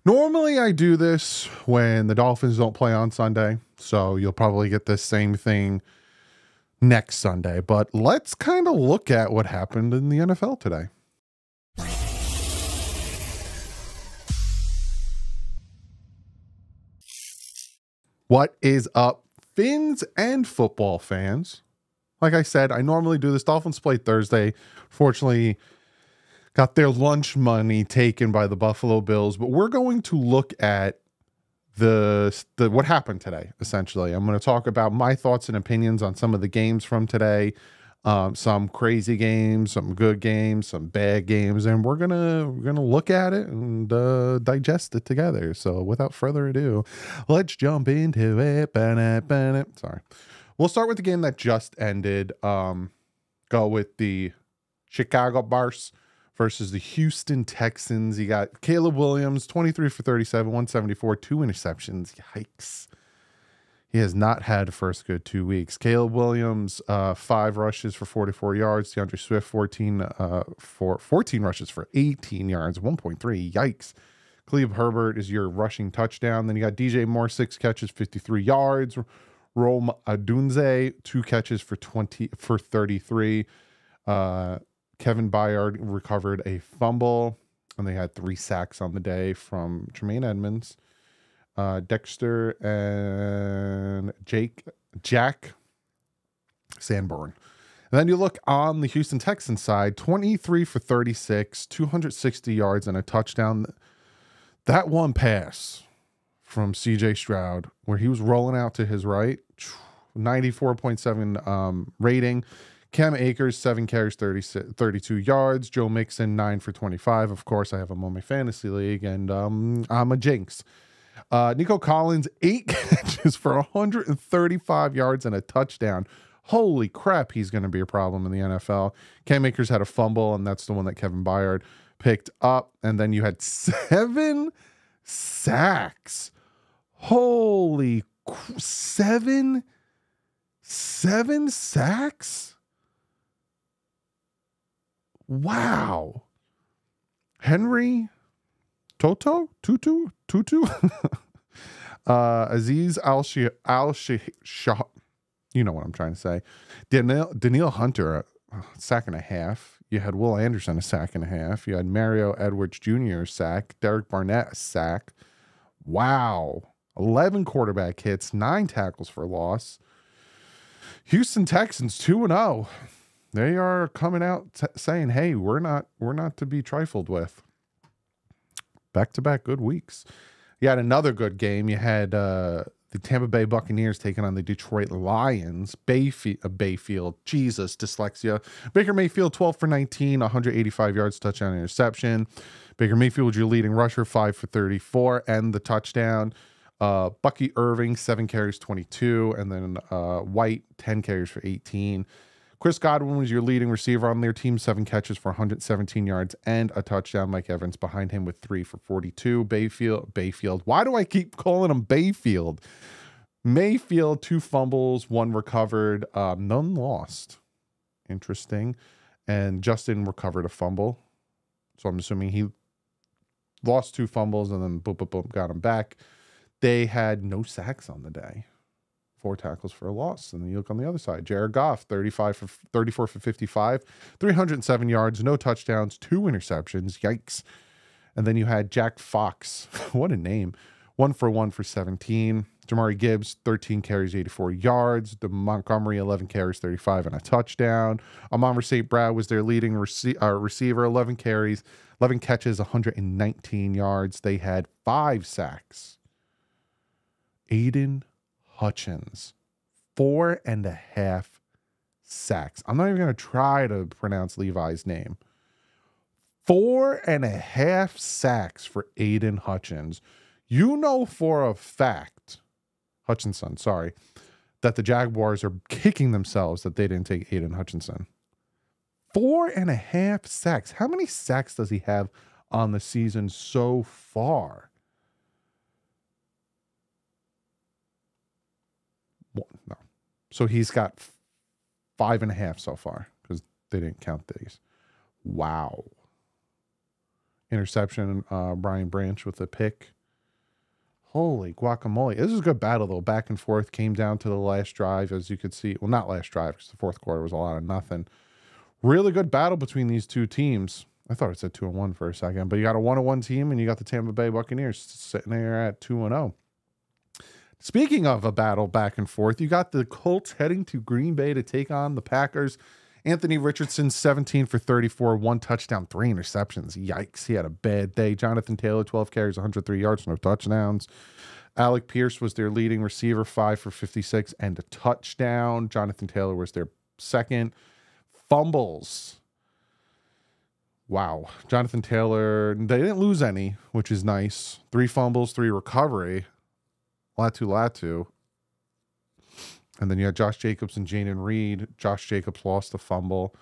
Normally I do this when the Dolphins don't play on Sunday, so you'll probably get this same thing next Sunday. But let's kind of look at what happened in the NFL today. What is up, Fins and football fans? Like I said, I normally do this. Dolphins play Thursday. Fortunately, got their lunch money taken by the Buffalo Bills, but we're going to look at the what happened today. Essentially, I'm going to talk about my thoughts and opinions on some of the games from today, some crazy games, some good games, some bad games, and we're gonna look at it and digest it together. So, without further ado, let's jump into it. Sorry, we'll start with the game that just ended. Go with the Chicago Bears versus the Houston Texans. You got Caleb Williams, 23 for 37, 174, 2 interceptions. Yikes. He has not had a first good 2 weeks. Caleb Williams, 5 rushes for 44 yards. DeAndre Swift, 14 rushes for 18 yards, 1.3. Yikes. Khalil Herbert is your rushing touchdown. Then you got DJ Moore, 6 catches, 53 yards. Rome Adunze, 2 catches for 33. Kevin Byard recovered a fumble, and they had 3 sacks on the day from Tremaine Edmonds, Dexter, and Jack Sanborn. And then you look on the Houston Texans side, 23 for 36, 260 yards and a touchdown. That one pass from CJ Stroud, where he was rolling out to his right, 94.7 rating. Cam Akers, 7 carries, 32 yards. Joe Mixon, 9 for 25. Of course, I have him on my fantasy league, and I'm a jinx. Nico Collins, 8 catches for 135 yards and a touchdown. Holy crap, he's going to be a problem in the NFL. Cam Akers had a fumble, and that's the one that Kevin Byard picked up. And then you had 7 sacks. Holy 7 sacks? Wow. Henry Tutu? Aziz Al-Shah. You know what I'm trying to say. Daniil Hunter, a sack and a half. You had Will Anderson, a sack and a half. You had Mario Edwards Jr., a sack. Derek Barnett, a sack. Wow. 11 quarterback hits, 9 tackles for loss. Houston Texans 2-0. They are coming out saying, "Hey, we're not to be trifled with." Back-to-back good weeks. You had another good game. You had the Tampa Bay Buccaneers taking on the Detroit Lions. Bayfield, Jesus, dyslexia. Baker Mayfield, 12 for 19, 185 yards, touchdown, interception. Baker Mayfield, your leading rusher, 5 for 34, and the touchdown. Bucky Irving, 7 carries, 22, and then White, 10 carries for 18. Chris Godwin was your leading receiver on their team, 7 catches for 117 yards and a touchdown. Mike Evans behind him with 3 for 42. Bayfield. Why do I keep calling him Bayfield? Mayfield, 2 fumbles, 1 recovered, none lost. Interesting. And Justin recovered a fumble. So I'm assuming he lost 2 fumbles and then boom, got him back. They had no sacks on the day. 4 tackles for a loss. And then you look on the other side. Jared Goff, 34 for 55, 307 yards, no touchdowns, 2 interceptions. Yikes. And then you had Jack Fox. What a name. 1 for 1 for 17. Jamari Gibbs, 13 carries, 84 yards. The Montgomery, 11 carries, 35 and a touchdown. Amon St. Brown was their leading receiver, 11 carries, 11 catches, 119 yards. They had 5 sacks. Aiden Hutchins, 4.5 sacks. I'm not even going to try to pronounce Levi's name. 4.5 sacks for Aiden Hutchins. You know for a fact, Hutchinson, sorry, that the Jaguars are kicking themselves that they didn't take Aiden Hutchinson. 4.5 sacks. How many sacks does he have on the season so far? No. So he's got 5.5 so far because they didn't count these. Wow. interception. Brian Branch with a pick. Holy guacamole. This is a good battle, though. Back and forth. Came down to the last drive, as you could see. Well, not last drive, because the fourth quarter was a lot of nothing. Really good battle between these two teams. I thought it said 2-1 for a second, but you got a 1-1 team, and you got the Tampa Bay Buccaneers sitting there at 2-0. Speaking of a battle back and forth, you got the Colts heading to Green Bay to take on the Packers. Anthony Richardson, 17 for 34, 1 touchdown, 3 interceptions. Yikes, he had a bad day. Jonathan Taylor, 12 carries, 103 yards, no touchdowns. Alec Pierce was their leading receiver, 5 for 56 and a touchdown. Jonathan Taylor was their second. Fumbles. Wow. Jonathan Taylor, they didn't lose any, which is nice. 3 fumbles, 3 recovery. Latu. And then you had Josh Jacobs and Jaden Reed. Josh Jacobs lost a fumble.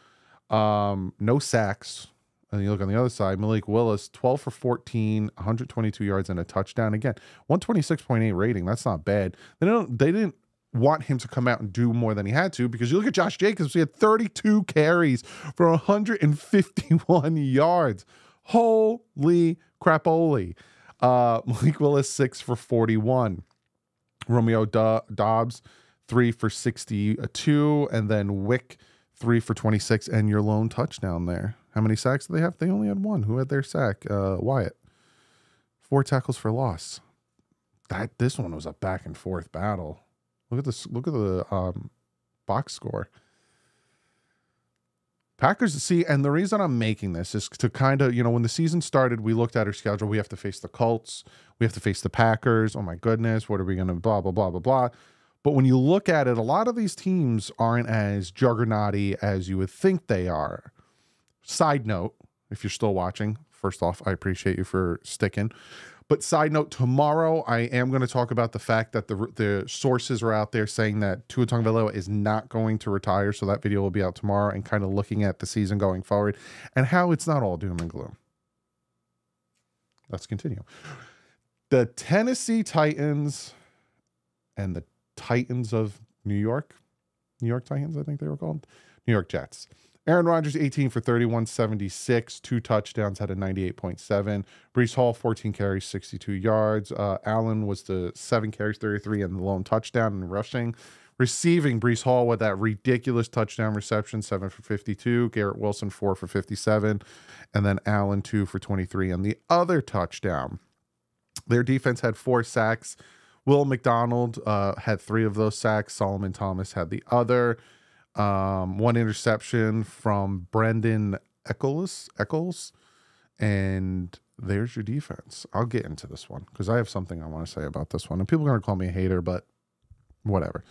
No sacks. And you look on the other side, Malik Willis, 12 for 14, 122 yards and a touchdown. Again, 126.8 rating. That's not bad. They didn't want him to come out and do more than he had to, because you look at Josh Jacobs, he had 32 carries for 151 yards. Holy crapoli. Malik Willis, 6 for 41. Romeo Dobbs, 3 for 62, and then Wick, 3 for 26, and your lone touchdown there. How many sacks do they have? They only had 1. Who had their sack? Wyatt. 4 tackles for loss. This one was a back and forth battle. Look at this. Look at the box score. Packers, see, and the reason I'm making this is to kind of, when the season started, we looked at our schedule. We have to face the Colts. We have to face the Packers. Oh my goodness, what are we going to blah, blah, blah, blah, blah. But when you look at it, a lot of these teams aren't as juggernauty as you would think they are. Side note, if you're still watching, first off, I appreciate you for sticking. But side note, tomorrow I am going to talk about the fact that the sources are out there saying that Tua Tagovailoa is not going to retire. So that video will be out tomorrow, and kind of looking at the season going forward and how it's not all doom and gloom. Let's continue. The Tennessee Titans and the Titans of New York Titans, I think they were called, New York Jets. Aaron Rodgers, 18 for 31, 76, 2 touchdowns, had a 98.7. Breece Hall, 14 carries, 62 yards. Allen was the 7 carries, 33, and the lone touchdown in rushing. Receiving, Breece Hall with that ridiculous touchdown reception, 7 for 52. Garrett Wilson, 4 for 57. And then Allen, 2 for 23, and the other touchdown. Their defense had 4 sacks. Will McDonald had 3 of those sacks. Solomon Thomas had the other. 1 interception from Brendan Eccles. And there's your defense. I'll get into this one because I have something I want to say about this one. And people are going to call me a hater, but whatever.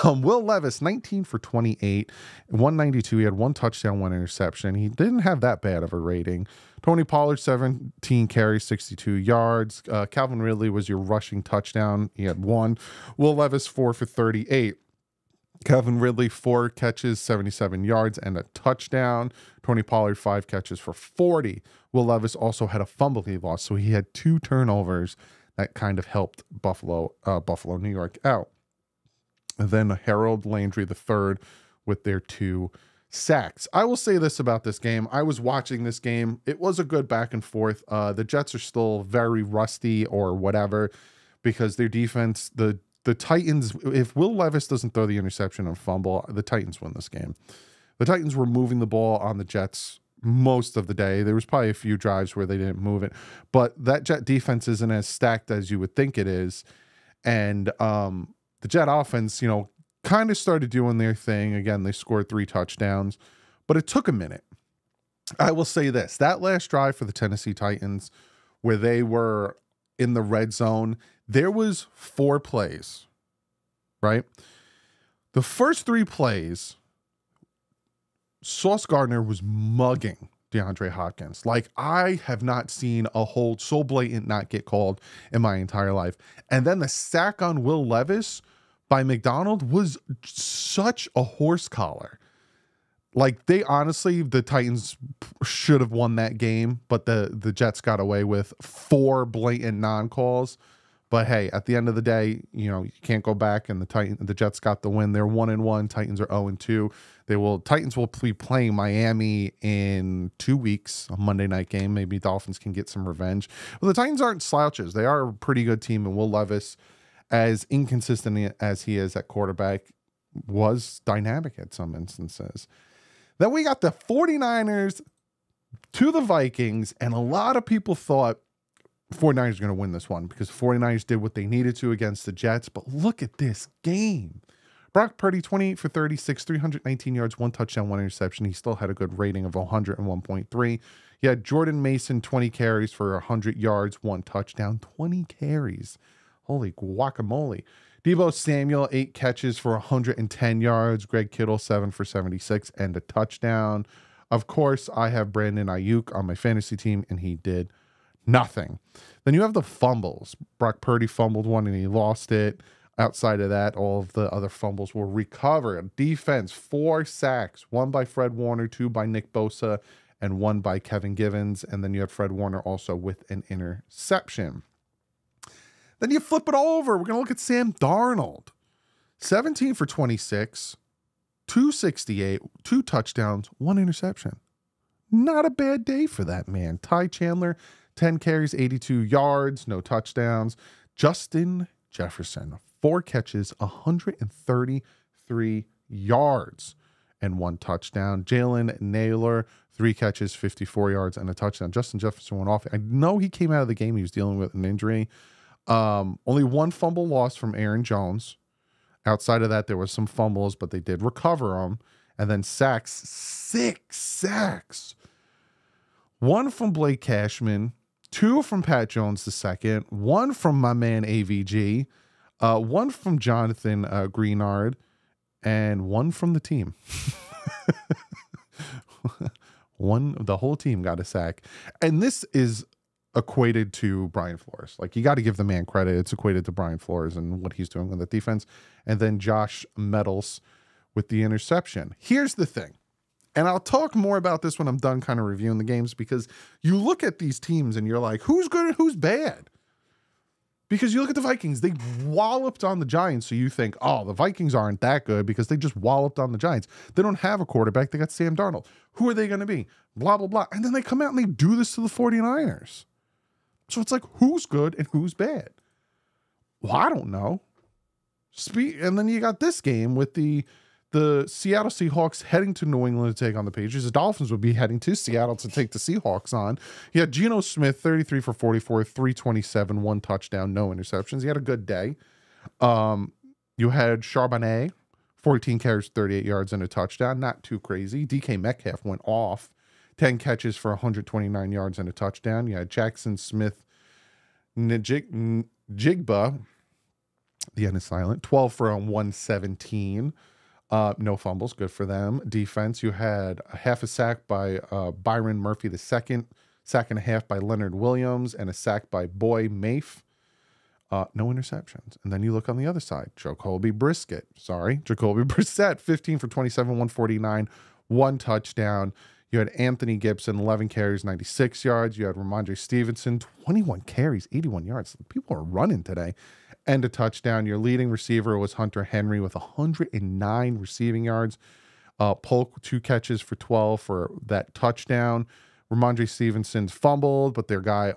Will Levis, 19 for 28, 192. He had 1 touchdown, 1 interception. He didn't have that bad of a rating. Tony Pollard, 17 carries, 62 yards. Calvin Ridley was your rushing touchdown. He had 1. Will Levis, 4 for 38. Calvin Ridley, 4 catches, 77 yards, and a touchdown. Tony Pollard, 5 catches for 40. Will Levis also had a fumble he lost, so he had 2 turnovers that kind of helped Buffalo, New York out. And then Harold Landry III with their 2 sacks. I will say this about this game. I was watching this game. It was a good back and forth. The Jets are still very rusty or whatever because their defense, the Titans, if Will Levis doesn't throw the interception and fumble, the Titans win this game. The Titans were moving the ball on the Jets most of the day. There was probably a few drives where they didn't move it, but that Jet defense isn't as stacked as you would think it is. And the Jet offense, kind of started doing their thing. Again, they scored 3 touchdowns, but it took a minute. I will say this, that last drive for the Tennessee Titans where they were in the red zone, there was 4 plays, right? The first 3 plays, Sauce Gardner was mugging DeAndre Hopkins. Like, I have not seen a hold so blatant not get called in my entire life. And then the sack on Will Levis by McDonald was such a horse collar. Like, they honestly, the Titans should have won that game, but the Jets got away with 4 blatant non-calls. But hey, at the end of the day, you can't go back, and the Jets got the win. They're 1-1. Titans are 0-2. Titans will be playing Miami in 2 weeks, a Monday night game. Maybe Dolphins can get some revenge. Well, the Titans aren't slouches. They are a pretty good team, and Will Levis, as inconsistent as he is at quarterback, was dynamic at some instances. Then we got the 49ers to the Vikings, and a lot of people thought 49ers are going to win this one because 49ers did what they needed to against the Jets. But look at this game. Brock Purdy, 28 for 36, 319 yards, 1 touchdown, 1 interception. He still had a good rating of 101.3. You had Jordan Mason, 20 carries for 100 yards, 1 touchdown, 20 carries. Holy guacamole. Deebo Samuel, 8 catches for 110 yards. Greg Kittle, 7 for 76 and a touchdown. Of course, I have Brandon Ayuk on my fantasy team, and he did nothing. Then you have the fumbles. Brock Purdy fumbled one and he lost it. Outside of that, all of the other fumbles were recovered. Defense, 4 sacks, 1 by Fred Warner, 2 by Nick Bosa, and 1 by Kevin Givens. And then you have Fred Warner also with an interception. Then you flip it over. We're going to look at Sam Darnold. 17 for 26, 268, 2 touchdowns, 1 interception. Not a bad day for that man. Ty Chandler, 10 carries, 82 yards, no touchdowns. Justin Jefferson, 4 catches, 133 yards, and 1 touchdown. Jalen Naylor, 3 catches, 54 yards, and a touchdown. Justin Jefferson went off. I know he came out of the game. He was dealing with an injury. Only 1 fumble loss from Aaron Jones. Outside of that, there was some fumbles, but they did recover them. And then sacks, 6 sacks. 1 from Blake Cashman, 2 from Pat Jones II, 1 from my man AVG, 1 from Jonathan Greenard, and 1 from the team. The whole team got a sack. And this is equated to Brian Flores. Like, you got to give the man credit. It's equated to Brian Flores and what he's doing with the defense. And then Josh Meadows with the interception. Here's the thing. And I'll talk more about this when I'm done kind of reviewing the games, because you look at these teams and you're like, who's good and who's bad? Because you look at the Vikings, they walloped on the Giants. So you think, oh, the Vikings aren't that good because they just walloped on the Giants. They don't have a quarterback. They got Sam Darnold. Who are they going to be? Blah, blah, blah. And then they come out and they do this to the 49ers. So it's like, who's good and who's bad? Well, I don't know. And then you got this game with the Seattle Seahawks heading to New England to take on the Patriots. The Dolphins would be heading to Seattle to take the Seahawks on. You had Geno Smith, 33 for 44, 327, 1 touchdown, no interceptions. He had a good day. You had Charbonnet, 14 carries, 38 yards, and a touchdown. Not too crazy. DK Metcalf went off. 10 catches for 129 yards and a touchdown. You had Jackson Smith Jigba. The end is silent. 12 for 117. No fumbles. Good for them. Defense, you had a half a sack by Byron Murphy II, sack and a half by Leonard Williams, and a sack by Boy Mafe. No interceptions. And then you look on the other side. Jacoby Brissett, 15 for 27, 149, 1 touchdown. You had Anthony Gibson, 11 carries, 96 yards. You had Ramondre Stevenson, 21 carries, 81 yards. People are running today. And a touchdown. Your leading receiver was Hunter Henry with 109 receiving yards. Polk, 2 catches for 12 for that touchdown. Ramondre Stevenson fumbled, but their guy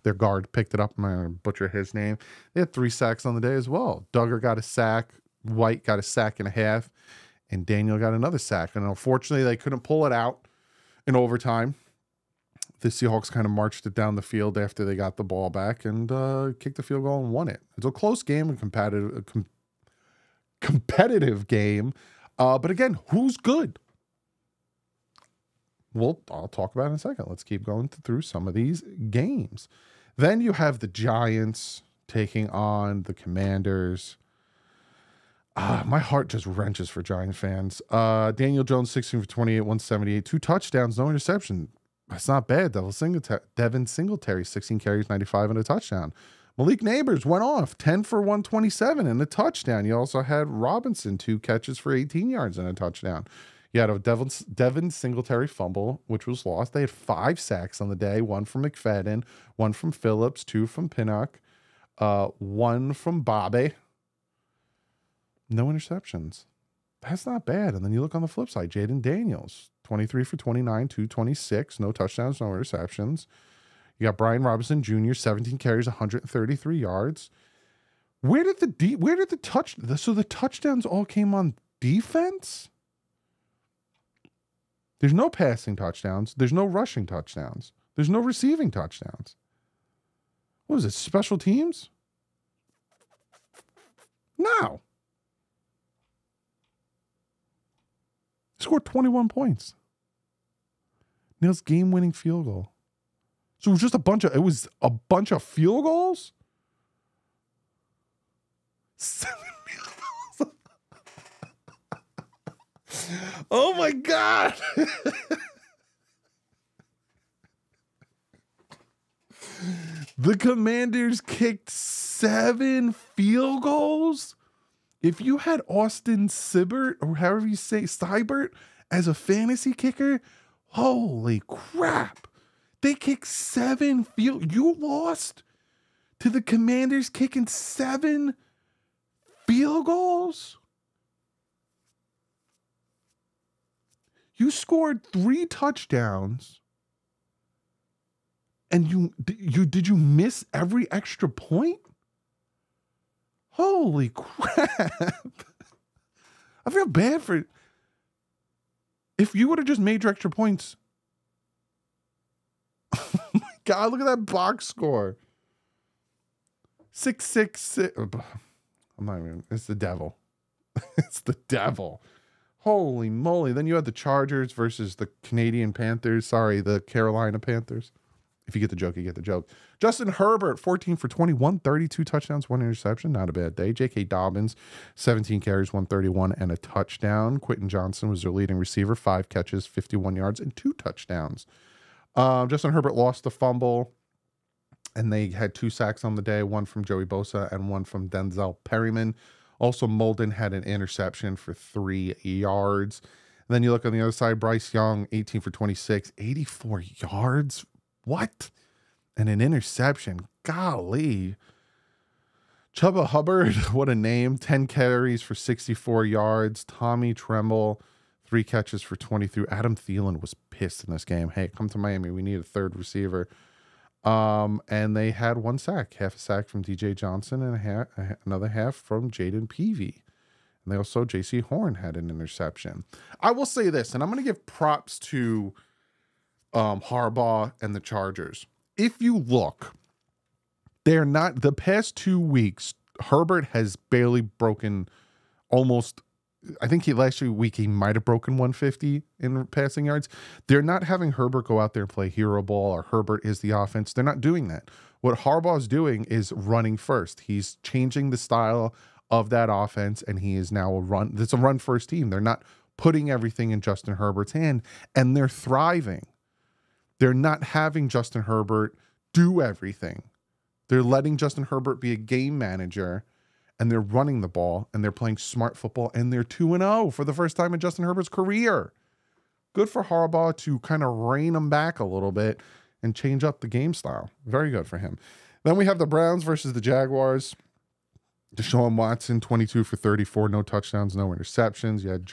their guard picked it up. I'm going to butcher his name. They had 3 sacks on the day as well. Duggar got a sack. White got a sack and a half. And Daniel got another sack. And unfortunately, they couldn't pull it out in overtime. The Seahawks kind of marched it down the field after they got the ball back and kicked the field goal and won it. It's a close game, a competitive game. But again, who's good? Well, I'll talk about it in a second. Let's keep going through some of these games. Then you have the Giants taking on the Commanders. My heart just wrenches for Giant fans. Daniel Jones, 16 for 28, 178, 2 touchdowns, no interception. That's not bad. Devin Singletary, 16 carries, 95, and a touchdown. Malik Neighbors went off, 10 for 127 and a touchdown. You also had Robinson, 2 catches for 18 yards and a touchdown. You had a Devin Singletary fumble, which was lost. They had 5 sacks on the day, 1 from McFadden, 1 from Phillips, 2 from Pinnock, 1 from Bobby. No interceptions. That's not bad. And then you look on the flip side, Jaden Daniels, 23 for 29, 226, no touchdowns, no interceptions. You got Brian Robinson Jr., 17 carries, 133 yards. Where did the touchdowns all came on defense? There's no passing touchdowns. There's no rushing touchdowns. There's no receiving touchdowns. What was it, special teams? No. Scored 21 points. Nails game-winning field goal. So it was a bunch of field goals? 7 field goals. Oh my God. The Commanders kicked 7 field goals? If you had Austin Seibert, or however you say, Seibert, as a fantasy kicker, holy crap. They kicked 7 field. You lost to the Commanders kicking 7 field goals? You scored 3 touchdowns. And did you miss every extra point? Holy crap. I feel bad for... If you would have just made your extra points... Oh my God, look at that box score. 666. I'm not even... It's the devil. It's the devil. Holy moly. Then you had the Chargers versus the Canadian Panthers. Sorry, the Carolina Panthers. If you get the joke, you get the joke. Justin Herbert, 14 for 21, 32 touchdowns, 1 interception. Not a bad day. J.K. Dobbins, 17 carries, 131, and a touchdown. Quentin Johnson was their leading receiver, 5 catches, 51 yards, and 2 touchdowns. Justin Herbert lost the fumble, and they had 2 sacks on the day, 1 from Joey Bosa and 1 from Denzel Perryman. Also, Molden had an interception for 3 yards. And then you look on the other side, Bryce Young, 18 for 26, 84 yards. What? And an interception. Golly. Chuba Hubbard, what a name. 10 carries for 64 yards. Tommy Tremble, 3 catches for 23. Adam Thielen was pissed in this game. Hey, come to Miami. We need a 3rd receiver. And they had 1 sack. Half a sack from DJ Johnson and another half from Jaden Peavy. And they also, J.C. Horn had an interception. I will say this, and I'm going to give props to Harbaugh and the Chargers. If you look, they're not, the past 2 weeks, Herbert has barely broken almost, I think last week he might have broken 150 in passing yards. They're not having Herbert go out there and play hero ball or Herbert is the offense. They're not doing that. What Harbaugh is doing is running first. He's changing the style of that offense, and he is now it's a run first team. They're not putting everything in Justin Herbert's hand, and they're thriving. They're not having Justin Herbert do everything. They're letting Justin Herbert be a game manager, and they're running the ball, and they're playing smart football, and they're 2-0 for the first time in Justin Herbert's career. Good for Harbaugh to kind of rein him back a little bit and change up the game style. Very good for him. Then we have the Browns versus the Jaguars. Deshaun Watson, 22 for 34, no touchdowns, no interceptions. You had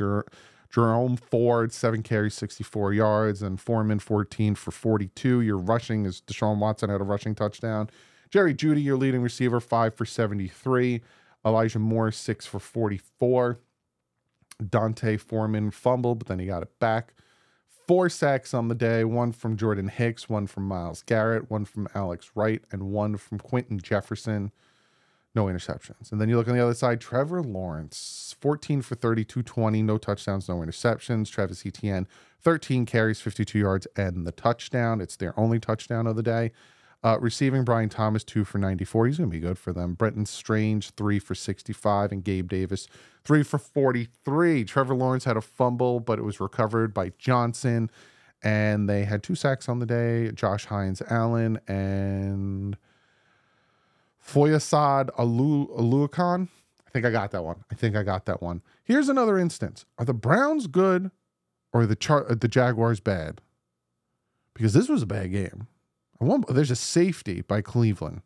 Jerome Ford, 7 carries, 64 yards, and Foreman, 14 for 42. Your rushing is Deshaun Watson had a rushing touchdown. Jerry Jeudy, your leading receiver, 5 for 73. Elijah Moore, 6 for 44. Dante Foreman fumbled, but then he got it back. 4 sacks on the day, 1 from Jordan Hicks, 1 from Myles Garrett, 1 from Alex Wright, and 1 from Quentin Jefferson. No interceptions. And then you look on the other side, Trevor Lawrence, 14 for 30, 220, no touchdowns, no interceptions. Travis Etienne, 13 carries, 52 yards, and the touchdown. It's their only touchdown of the day. Receiving, Brian Thomas, 2 for 94. He's going to be good for them. Brenton Strange, 3 for 65, and Gabe Davis, 3 for 43. Trevor Lawrence had a fumble, but it was recovered by Johnson. And they had 2 sacks on the day, Josh Hines Allen and Foyesade Aluakon. I think I got that one. Here's another instance. Are the Browns good or the Jaguars bad? Because this was a bad game. There's a safety by Cleveland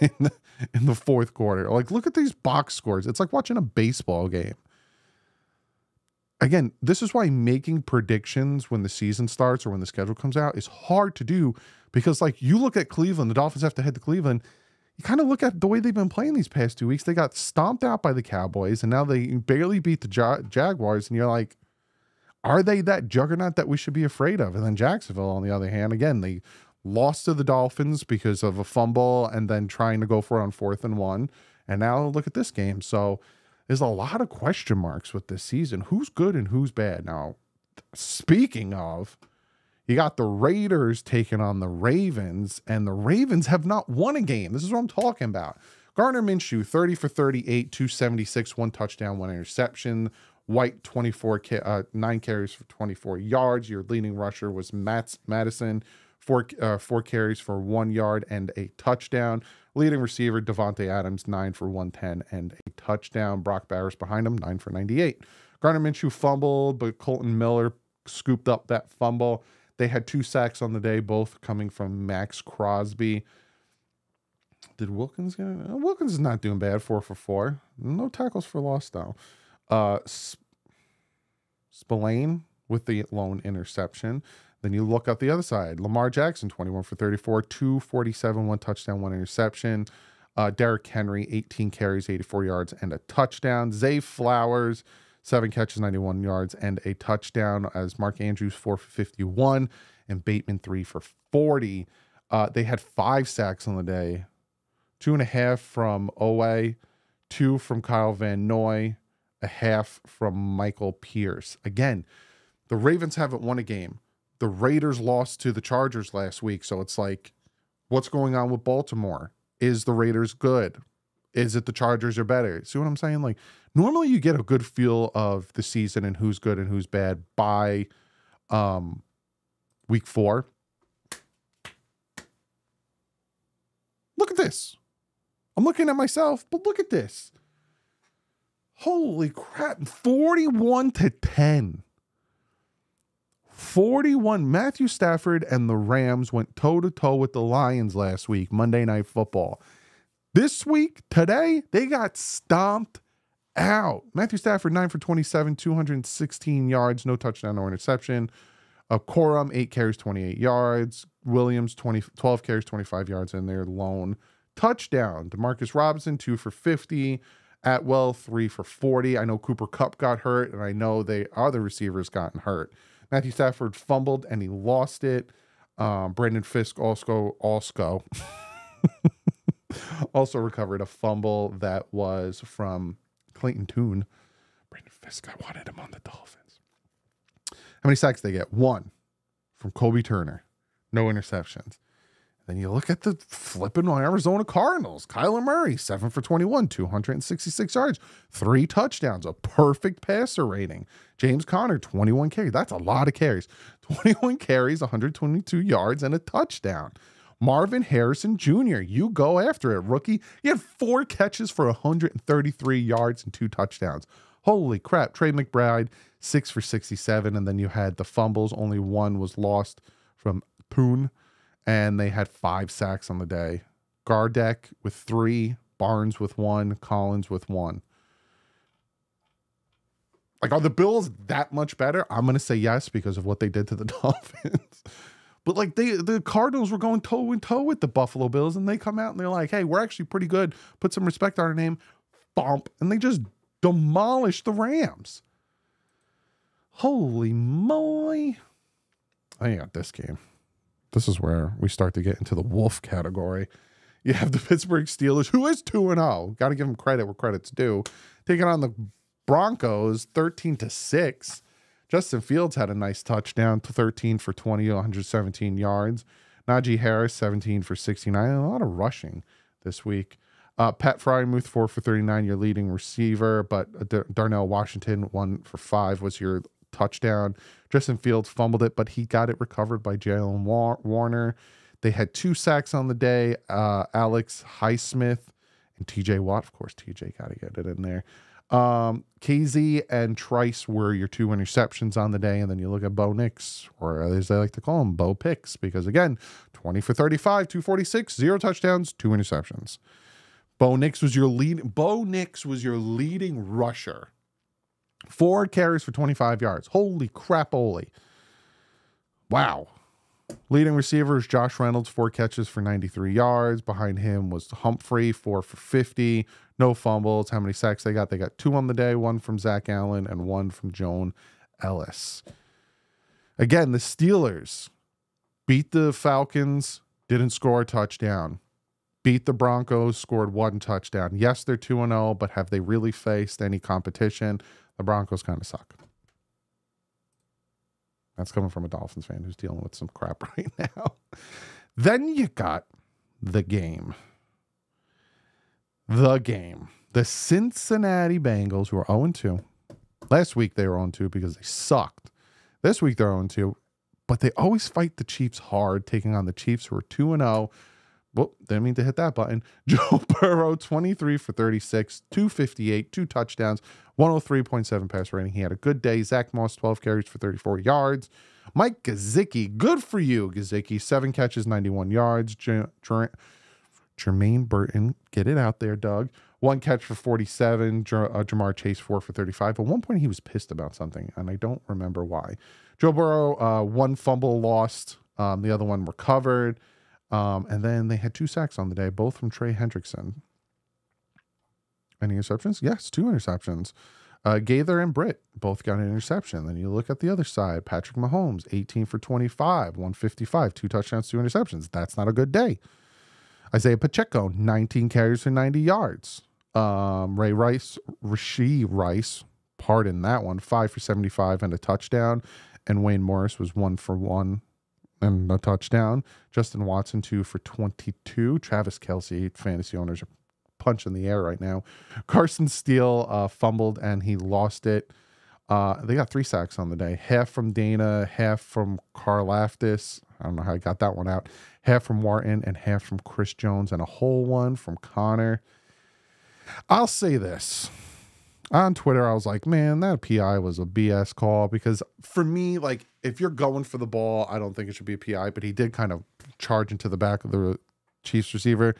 in the fourth quarter. Like, look at these box scores. It's like watching a baseball game. Again, this is why making predictions when the season starts or when the schedule comes out is hard to do, because like you look at Cleveland, the Dolphins have to head to Cleveland. You kind of look at the way they've been playing these past 2 weeks. They got stomped out by the Cowboys, and now they barely beat the Jaguars. And you're like, are they that juggernaut that we should be afraid of? And then Jacksonville, on the other hand, again, they lost to the Dolphins because of a fumble and then trying to go for it on 4th and 1. And now look at this game. So there's a lot of question marks with this season. Who's good and who's bad? Now, speaking of, you got the Raiders taking on the Ravens, and the Ravens have not won a game. This is what I'm talking about. Gardner Minshew, 30 for 38, 276, 1 touchdown, 1 interception. White, 9 carries for 24 yards. Your leading rusher was Madison, 4 carries for 1 yard and a touchdown. Leading receiver, Devontae Adams, 9 for 110 and a touchdown. Brock Bowers behind him, 9 for 98. Gardner Minshew fumbled, but Colton Miller scooped up that fumble. They had 2 sacks on the day, both coming from Max Crosby. Did Wilkins get it? Wilkins is not doing bad, 4 for 4. No tackles for loss, though. Spillane with the lone interception. Then you look up the other side. Lamar Jackson, 21 for 34, 247, 1 touchdown, 1 interception. Derrick Henry, 18 carries, 84 yards, and a touchdown. Zay Flowers, 7 catches, 91 yards, and a touchdown, as Mark Andrews, 4 for 51, and Bateman, 3 for 40. They had 5 sacks on the day. 2.5 from Owe, 2 from Kyle Van Noy, a half from Michael Pierce. Again, the Ravens haven't won a game. The Raiders lost to the Chargers last week. So it's like, what's going on with Baltimore? Is the Raiders good? Is it the Chargers are better? See what I'm saying? Like, normally you get a good feel of the season and who's good and who's bad by week 4. Look at this. I'm looking at myself, but look at this. Holy crap. 41-10. 41. Matthew Stafford and the Rams went toe-to-toe with the Lions last week, Monday Night Football. This week, today, they got stomped out. Matthew Stafford, 9 for 27, 216 yards, no touchdown or interception. Corum, 8 carries, 28 yards. Williams, 12 carries, 25 yards in their lone touchdown. Demarcus Robinson, 2 for 50. Atwell, 3 for 40. I know Cooper Kupp got hurt, and I know the other receivers gotten hurt. Matthew Stafford fumbled, and he lost it. Brandon Fisk also recovered a fumble that was from Clayton Tune. Brandon Fisk, I wanted him on the Dolphins. How many sacks they get? 1 from Kobe Turner. No interceptions. Then you look at the flipping Arizona Cardinals. Kyler Murray, 7 for 21, 266 yards, 3 touchdowns, a perfect passer rating. James Conner, 21 carries. That's a lot of carries. 21 carries, 122 yards, and a touchdown. Marvin Harrison Jr., you go after it, rookie. He had 4 catches for 133 yards and 2 touchdowns. Holy crap. Trey McBride, 6 for 67, and then you had the fumbles. Only 1 was lost from Poon. And they had 5 sacks on the day. Gardeck with 3, Barnes with 1, Collins with 1. Like, are the Bills that much better? I'm going to say yes because of what they did to the Dolphins. But, like, the Cardinals were going toe-and-toe with the Buffalo Bills, and they come out and they're like, hey, we're actually pretty good. Put some respect on our name. Bump. And they just demolished the Rams. Holy moly. I got this game. This is where we start to get into the wolf category. You have the Pittsburgh Steelers, who is 2-0. Got to give them credit where credit's due. Taking on the Broncos, 13-6. Justin Fields had a nice touchdown, 13 for 20, 117 yards. Najee Harris, 17 for 69. A lot of rushing this week. Pat Frymuth, 4 for 39, your leading receiver. But Darnell Washington, 1 for 5 was your touchdown. Justin Fields fumbled it, but he got it recovered by Jalen Warner. They had 2 sacks on the day. Alex Highsmith and TJ Watt. Of course, TJ got to get it in there. KZ and Trice were your 2 interceptions on the day. And then you look at Bo Nix, or as they like to call him, Bo Picks, because again, 20 for 35, 246, 0 touchdowns, 2 interceptions. Bo Nix was your leading rusher. 4 carries for 25 yards. Holy crap-oly. Wow. Leading receivers, Josh Reynolds, 4 catches for 93 yards. Behind him was Humphrey, 4 for 50. No fumbles. How many sacks they got? They got 2 on the day, 1 from Zach Allen and 1 from Joan Ellis. Again, the Steelers beat the Falcons, didn't score a touchdown. Beat the Broncos, scored 1 touchdown. Yes, they're 2-0, but have they really faced any competition? The Broncos kind of suck. That's coming from a Dolphins fan who's dealing with some crap right now. Then you got the game. The Cincinnati Bengals, who are 0-2. Last week they were 0-2 because they sucked. This week they're 0-2, but they always fight the Chiefs hard, taking on the Chiefs, who are 2-0. Well, didn't mean to hit that button. Joe Burrow, 23 for 36, 258, 2 touchdowns, 103.7 pass rating. He had a good day. Zach Moss, 12 carries for 34 yards. Mike Gesicki, good for you, Gesicki, 7 catches, 91 yards. Jermaine Burton, get it out there, Doug. 1 catch for 47. Jamar Chase, 4 for 35. At one point, he was pissed about something, and I don't remember why. Joe Burrow, 1 fumble lost. The other one recovered. And then they had 2 sacks on the day, both from Trey Hendrickson. Any interceptions? Yes, 2 interceptions. Gaither and Britt both got an interception. Then you look at the other side. Patrick Mahomes, 18 for 25, 155, 2 touchdowns, 2 interceptions. That's not a good day. Isaiah Pacheco, 19 carries for 90 yards. Rashee Rice, pardon that one, 5 for 75 and a touchdown. And Wayne Morris was 1 for 1. And a touchdown. Justin Watson, 2 for 22. Travis Kelce, fantasy owners are punching the air right now. Carson Steele fumbled and he lost it. They got 3 sacks on the day. Half from Dana, half from Karlaftis. I don't know how I got that one out. Half from Wharton and half from Chris Jones, and a whole one from Connor. I'll say this. On Twitter, I was like, man, that PI was a BS call, because for me, like, if you're going for the ball, I don't think it should be a PI, but he did kind of charge into the back of the Chiefs receiver.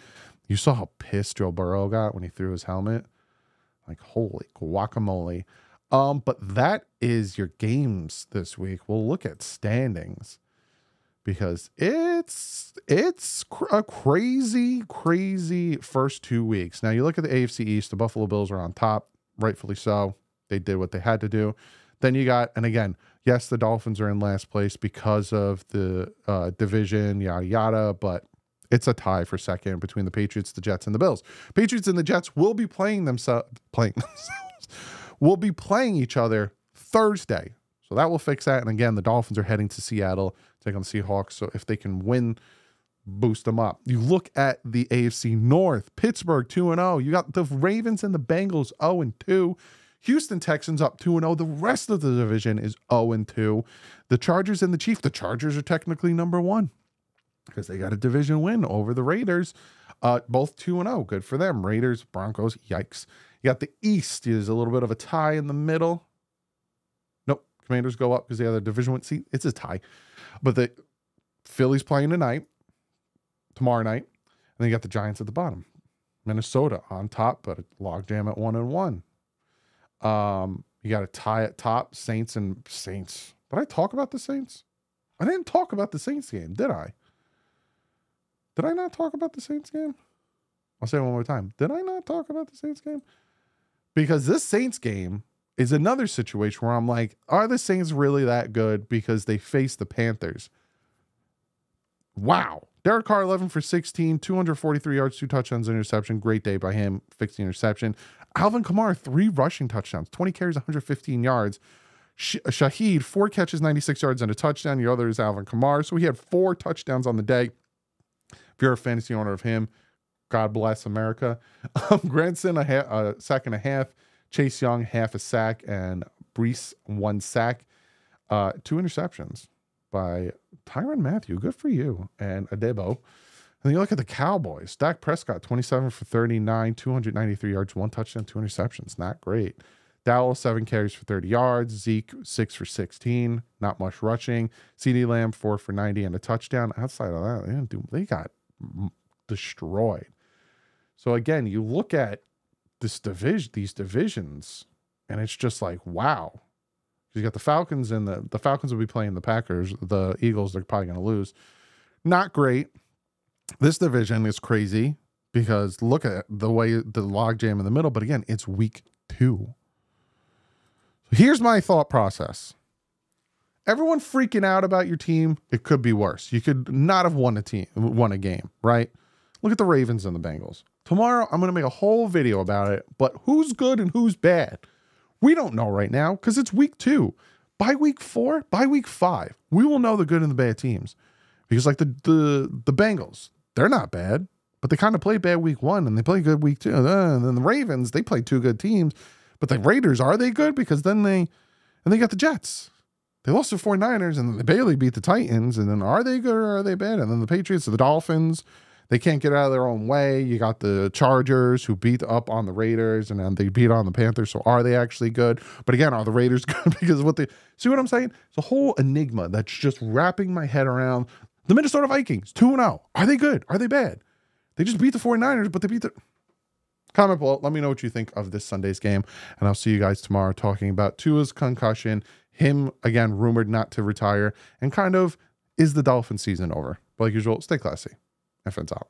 You saw how pissed Joe Burrow got when he threw his helmet. Like, holy guacamole. But that is your games this week. We'll look at standings, because it's a crazy first 2 weeks. Now, you look at the AFC East, the Buffalo Bills are on top. Rightfully so. They did what they had to do. Then you got, and again, yes, the Dolphins are in last place because of the division, yada, yada, but it's a tie for second between the Patriots, the Jets, and the Bills. Patriots and the Jets will be playing each other Thursday. So that will fix that. And again, the Dolphins are heading to Seattle, take on the Seahawks. So if they can win, boost them up. You look at the AFC North, Pittsburgh 2-0. You got the Ravens and the Bengals 0-2. Houston Texans up 2-0. The rest of the division is 0-2. The Chargers and the Chiefs. The Chargers are technically number 1 because they got a division win over the Raiders. Both 2-0. Good for them. Raiders, Broncos, yikes. You got the East. There's a little bit of a tie in the middle. Nope. Commanders go up because they have a division win. See, it's a tie. But the Phillies playing tomorrow night, and then you got the Giants at the bottom. Minnesota on top, but a logjam at 1-1. You got a tie at top. Saints. Did I talk about the Saints? I didn't talk about the Saints game, did I? Did I not talk about the Saints game? I'll say it one more time. Did I not talk about the Saints game? Because this Saints game is another situation where I'm like, are the Saints really that good because they face the Panthers? Wow. Derek Carr, 11 for 16, 243 yards, 2 touchdowns, interception. Great day by him. Fixed the interception. Alvin Kamara, 3 rushing touchdowns, 20 carries, 115 yards. Shaheed, 4 catches, 96 yards, and a touchdown. The other is Alvin Kamara. So he had 4 touchdowns on the day. If you're a fantasy owner of him, God bless America. Granson, a sack and a half. Chase Young, half a sack. And Brees, 1 sack. 2 interceptions by Tyrann Mathieu. Good for you. And Adebo. And then you look at the Cowboys. Dak Prescott, 27 for 39, 293 yards, 1 touchdown, 2 interceptions. Not great. Dallas, 7 carries for 30 yards. Zeke, 6 for 16. Not much rushing. CeeDee Lamb, 4 for 90 and a touchdown. Outside of that, they got destroyed. So again, you look at these divisions, and it's just like, wow. You got the Falcons, and the Falcons will be playing the Packers. The Eagles, they're probably going to lose. Not great. This division is crazy because look at the way the logjam in the middle. But again, it's week 2. Here's my thought process. Everyone freaking out about your team. It could be worse. You could not have won a game, right? Look at the Ravens and the Bengals. Tomorrow, I'm going to make a whole video about it. But who's good and who's bad? We don't know right now because it's week 2. By week 4, by week 5, we will know the good and the bad teams. Because like the Bengals, they're not bad, but they kind of play bad week 1 and they play good week 2. And then the Ravens, they play 2 good teams. But the Raiders, are they good? Because then they got the Jets. They lost to 49ers and then they barely beat the Titans. And then are they good or are they bad? And then the Patriots, the Dolphins, they can't get out of their own way. You got the Chargers who beat up on the Raiders and then they beat on the Panthers. So are they actually good? But again, are the Raiders good? Because see what I'm saying? It's a whole enigma that's just wrapping my head around. The Minnesota Vikings, 2-0. Are they good? Are they bad? They just beat the 49ers, but they beat the... Comment below. Let me know what you think of this Sunday's game. And I'll see you guys tomorrow talking about Tua's concussion. Him, again, rumored not to retire. And kind of, is the Dolphin season over? But like usual, stay classy. FN's out.